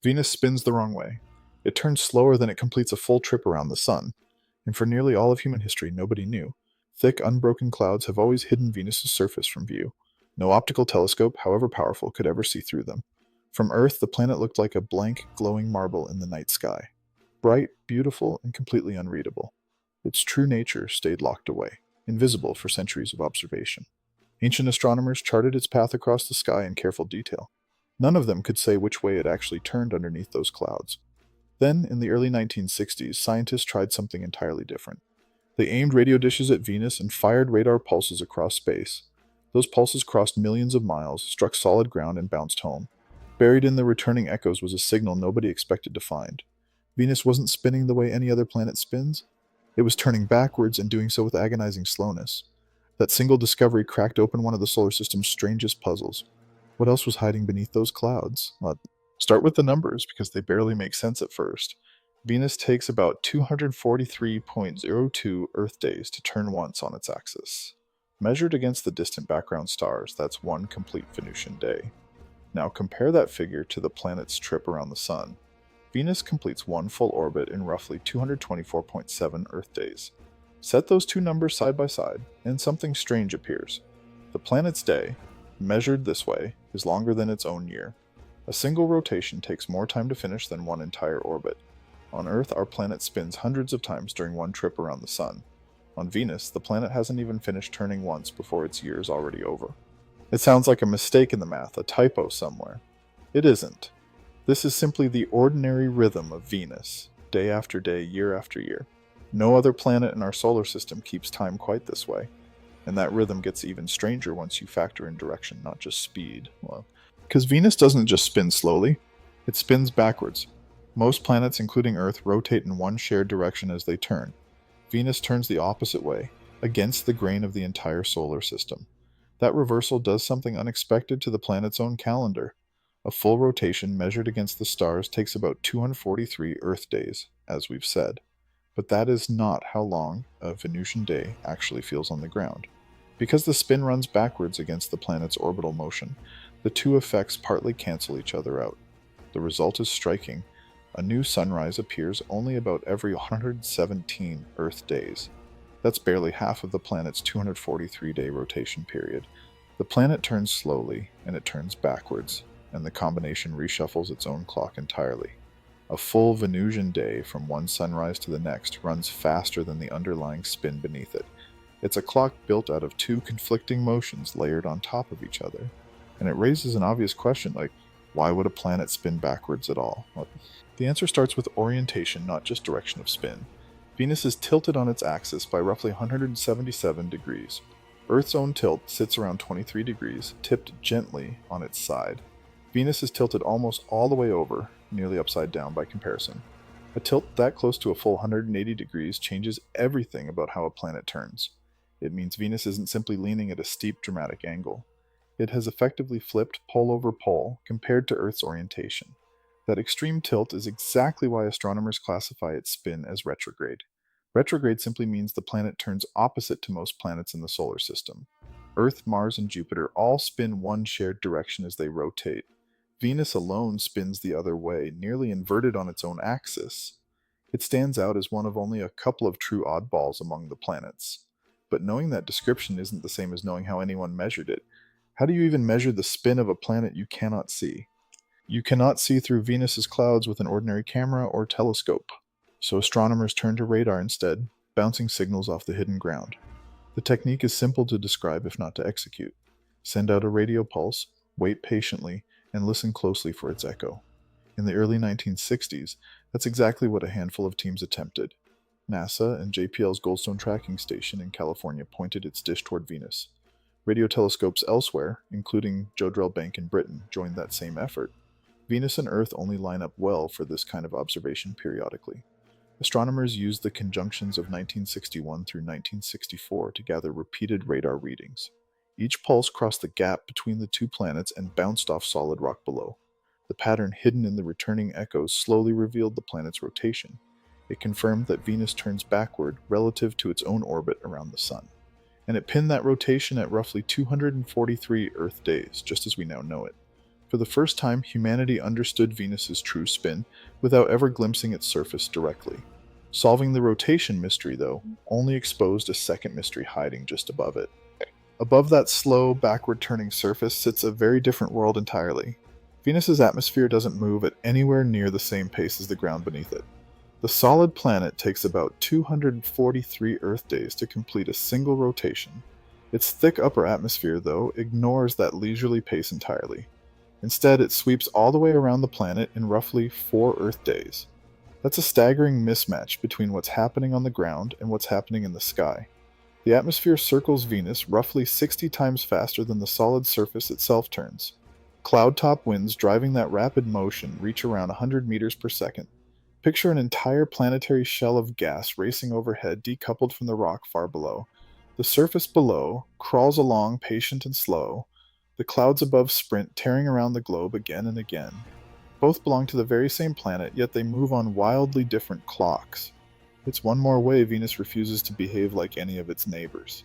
Venus spins the wrong way. It turns slower than it completes a full trip around the sun, and for nearly all of human history, nobody knew. Thick, unbroken clouds have always hidden Venus's surface from view. No optical telescope, however powerful, could ever see through them. From Earth, the planet looked like a blank, glowing marble in the night sky. Bright, beautiful, and completely unreadable. Its true nature stayed locked away, invisible for centuries of observation. Ancient astronomers charted its path across the sky in careful detail. None of them could say which way it actually turned underneath those clouds. Then, in the early 1960s, scientists tried something entirely different. They aimed radio dishes at Venus and fired radar pulses across space. Those pulses crossed millions of miles, struck solid ground, and bounced home. Buried in the returning echoes was a signal nobody expected to find. Venus wasn't spinning the way any other planet spins. It was turning backwards and doing so with agonizing slowness. That single discovery cracked open one of the solar system's strangest puzzles. What else was hiding beneath those clouds? Start with the numbers because they barely make sense at first. Venus takes about 243.02 Earth days to turn once on its axis. Measured against the distant background stars, that's one complete Venusian day. Now compare that figure to the planet's trip around the Sun. Venus completes one full orbit in roughly 224.7 Earth days. Set those two numbers side by side, and something strange appears. The planet's day, measured this way, is longer than its own year. A single rotation takes more time to finish than one entire orbit. On Earth, our planet spins hundreds of times during one trip around the Sun. On Venus, the planet hasn't even finished turning once before its year is already over. It sounds like a mistake in the math, a typo somewhere. It isn't. This is simply the ordinary rhythm of Venus, day after day, year after year. No other planet in our solar system keeps time quite this way, and that rhythm gets even stranger once you factor in direction, not just speed. Well, because Venus doesn't just spin slowly, it spins backwards. Most planets, including Earth, rotate in one shared direction as they turn. Venus turns the opposite way, against the grain of the entire solar system. That reversal does something unexpected to the planet's own calendar. A full rotation measured against the stars takes about 243 Earth days, as we've said. But that is not how long a Venusian day actually feels on the ground. Because the spin runs backwards against the planet's orbital motion, the two effects partly cancel each other out. The result is striking. A new sunrise appears only about every 117 Earth days. That's barely half of the planet's 243-day rotation period. The planet turns slowly, and it turns backwards, and the combination reshuffles its own clock entirely. A full Venusian day from one sunrise to the next runs faster than the underlying spin beneath it. It's a clock built out of two conflicting motions layered on top of each other. And it raises an obvious question like, why would a planet spin backwards at all? Well, the answer starts with orientation, not just direction of spin. Venus is tilted on its axis by roughly 177 degrees. Earth's own tilt sits around 23 degrees, tipped gently on its side. Venus is tilted almost all the way over, nearly upside down by comparison. A tilt that close to a full 180 degrees changes everything about how a planet turns. It means Venus isn't simply leaning at a steep, dramatic angle. It has effectively flipped pole over pole compared to Earth's orientation. That extreme tilt is exactly why astronomers classify its spin as retrograde. Retrograde simply means the planet turns opposite to most planets in the solar system. Earth, Mars, and Jupiter all spin one shared direction as they rotate. Venus alone spins the other way, nearly inverted on its own axis. It stands out as one of only a couple of true oddballs among the planets. But knowing that description isn't the same as knowing how anyone measured it. How do you even measure the spin of a planet you cannot see? You cannot see through Venus's clouds with an ordinary camera or telescope. So astronomers turn to radar instead, bouncing signals off the hidden ground. The technique is simple to describe if not to execute. Send out a radio pulse, wait patiently, and listen closely for its echo. In the early 1960s, that's exactly what a handful of teams attempted. NASA and JPL's Goldstone tracking station in California pointed its dish toward Venus. Radio telescopes elsewhere, including Jodrell Bank in Britain, joined that same effort. Venus and Earth only line up well for this kind of observation periodically. Astronomers used the conjunctions of 1961 through 1964 to gather repeated radar readings. Each pulse crossed the gap between the two planets and bounced off solid rock below. The pattern hidden in the returning echoes slowly revealed the planet's rotation. It confirmed that Venus turns backward relative to its own orbit around the Sun. And it pinned that rotation at roughly 243 Earth days, just as we now know it. For the first time, humanity understood Venus's true spin without ever glimpsing its surface directly. Solving the rotation mystery, though, only exposed a second mystery hiding just above it. Above that slow, backward turning surface sits a very different world entirely. Venus's atmosphere doesn't move at anywhere near the same pace as the ground beneath it. The solid planet takes about 243 Earth days to complete a single rotation. Its thick upper atmosphere, though, ignores that leisurely pace entirely. Instead, it sweeps all the way around the planet in roughly 4 Earth days. That's a staggering mismatch between what's happening on the ground and what's happening in the sky. The atmosphere circles Venus roughly 60 times faster than the solid surface itself turns. Cloud-top winds driving that rapid motion reach around 100 meters per second. Picture an entire planetary shell of gas racing overhead decoupled from the rock far below. The surface below crawls along patient and slow. The clouds above sprint, tearing around the globe again and again. Both belong to the very same planet, yet they move on wildly different clocks. It's one more way Venus refuses to behave like any of its neighbors.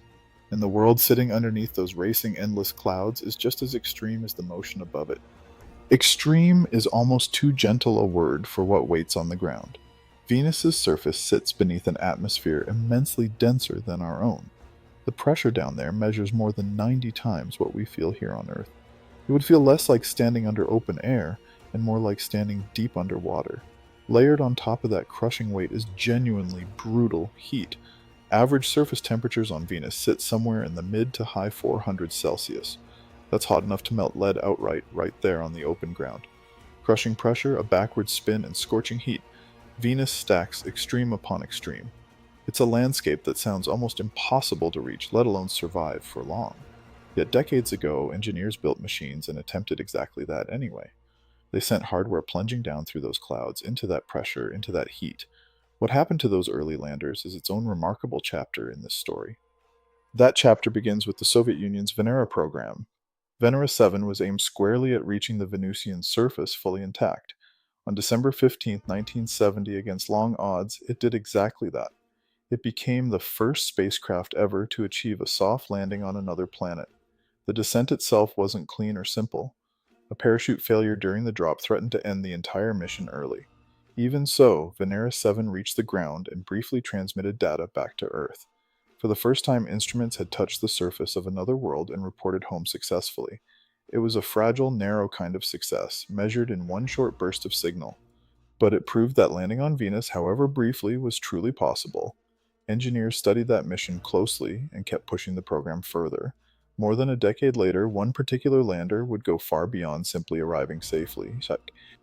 And the world sitting underneath those racing endless clouds is just as extreme as the motion above it. Extreme is almost too gentle a word for what waits on the ground. Venus's surface sits beneath an atmosphere immensely denser than our own. The pressure down there measures more than 90 times what we feel here on Earth. It would feel less like standing under open air and more like standing deep underwater. Layered on top of that crushing weight is genuinely brutal heat. Average surface temperatures on Venus sit somewhere in the mid to high 400s Celsius. That's hot enough to melt lead outright right there on the open ground. Crushing pressure, a backward spin, and scorching heat. Venus stacks extreme upon extreme. It's a landscape that sounds almost impossible to reach, let alone survive for long. Yet decades ago, engineers built machines and attempted exactly that anyway. They sent hardware plunging down through those clouds, into that pressure, into that heat. What happened to those early landers is its own remarkable chapter in this story. That chapter begins with the Soviet Union's Venera program. Venera 7 was aimed squarely at reaching the Venusian surface fully intact. On December 15, 1970, against long odds, it did exactly that. It became the first spacecraft ever to achieve a soft landing on another planet. The descent itself wasn't clean or simple. A parachute failure during the drop threatened to end the entire mission early. Even so, Venera 7 reached the ground and briefly transmitted data back to Earth. For the first time, instruments had touched the surface of another world and reported home successfully. It was a fragile, narrow kind of success, measured in one short burst of signal. But it proved that landing on Venus, however briefly, was truly possible. Engineers studied that mission closely and kept pushing the program further. More than a decade later, one particular lander would go far beyond simply arriving safely.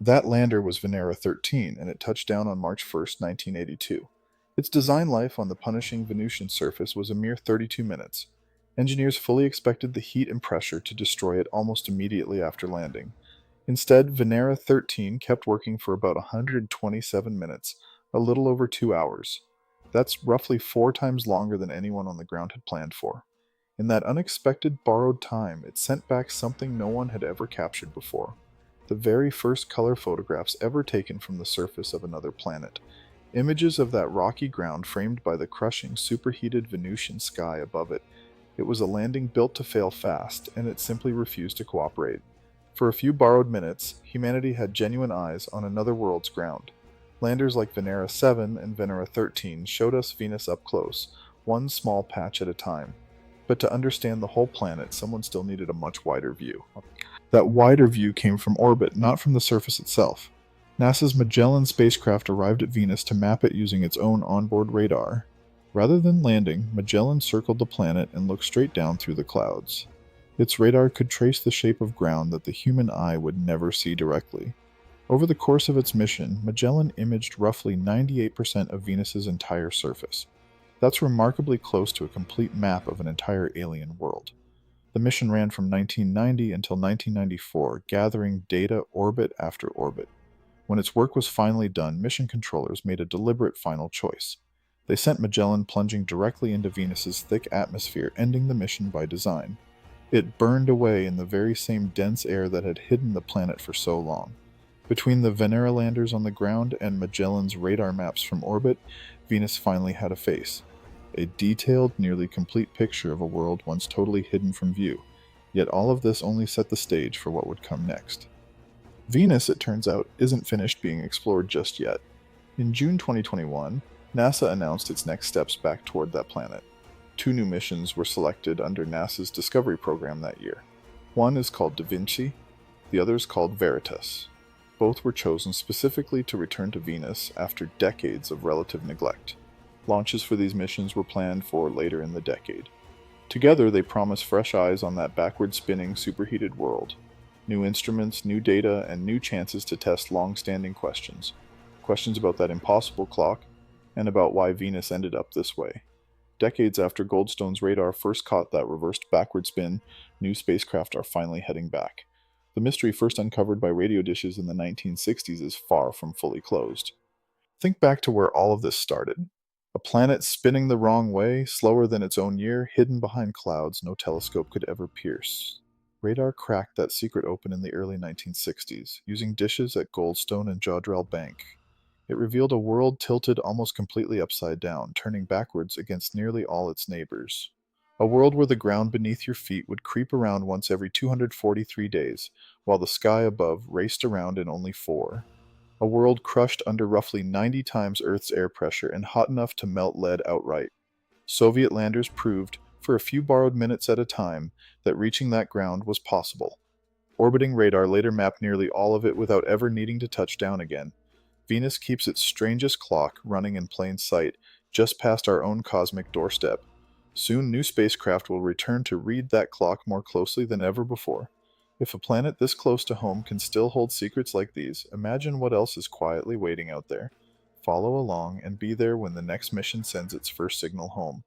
That lander was Venera 13, and it touched down on March 1st, 1982. Its design life on the punishing Venusian surface was a mere 32 minutes. Engineers fully expected the heat and pressure to destroy it almost immediately after landing. Instead, Venera 13 kept working for about 127 minutes, a little over 2 hours. That's roughly 4 times longer than anyone on the ground had planned for. In that unexpected borrowed time, it sent back something no one had ever captured before. The very first color photographs ever taken from the surface of another planet. Images of that rocky ground framed by the crushing, superheated Venusian sky above it. It was a landing built to fail fast, and it simply refused to cooperate. For a few borrowed minutes, humanity had genuine eyes on another world's ground. Landers like Venera 7 and Venera 13 showed us Venus up close, one small patch at a time. But to understand the whole planet, someone still needed a much wider view. That wider view came from orbit, not from the surface itself. NASA's Magellan spacecraft arrived at Venus to map it using its own onboard radar. Rather than landing, Magellan circled the planet and looked straight down through the clouds. Its radar could trace the shape of ground that the human eye would never see directly. Over the course of its mission, Magellan imaged roughly 98% of Venus's entire surface. That's remarkably close to a complete map of an entire alien world. The mission ran from 1990 until 1994, gathering data orbit after orbit. When its work was finally done, mission controllers made a deliberate final choice. They sent Magellan plunging directly into Venus's thick atmosphere, ending the mission by design. It burned away in the very same dense air that had hidden the planet for so long. Between the Venera landers on the ground and Magellan's radar maps from orbit, Venus finally had a face. A detailed, nearly complete picture of a world once totally hidden from view. Yet all of this only set the stage for what would come next. Venus, it turns out, isn't finished being explored just yet. In June 2021, NASA announced its next steps back toward that planet. Two new missions were selected under NASA's Discovery program that year. One is called Da Vinci, the other is called Veritas. Both were chosen specifically to return to Venus after decades of relative neglect. Launches for these missions were planned for later in the decade. Together, they promise fresh eyes on that backward spinning, superheated world. New instruments, new data, and new chances to test long standing questions. Questions about that impossible clock, and about why Venus ended up this way. Decades after Goldstone's radar first caught that reversed backward spin, new spacecraft are finally heading back. The mystery first uncovered by radio dishes in the 1960s is far from fully closed. Think back to where all of this started. A planet spinning the wrong way, slower than its own year, hidden behind clouds no telescope could ever pierce. Radar cracked that secret open in the early 1960s, using dishes at Goldstone and Jodrell Bank. It revealed a world tilted almost completely upside down, turning backwards against nearly all its neighbors. A world where the ground beneath your feet would creep around once every 243 days, while the sky above raced around in only 4. A world crushed under roughly 90 times Earth's air pressure and hot enough to melt lead outright. Soviet landers proved, for a few borrowed minutes at a time, that reaching that ground was possible. Orbiting radar later mapped nearly all of it without ever needing to touch down again. Venus keeps its strangest clock running in plain sight, just past our own cosmic doorstep. Soon, new spacecraft will return to read that clock more closely than ever before. If a planet this close to home can still hold secrets like these, imagine what else is quietly waiting out there. Follow along and be there when the next mission sends its first signal home.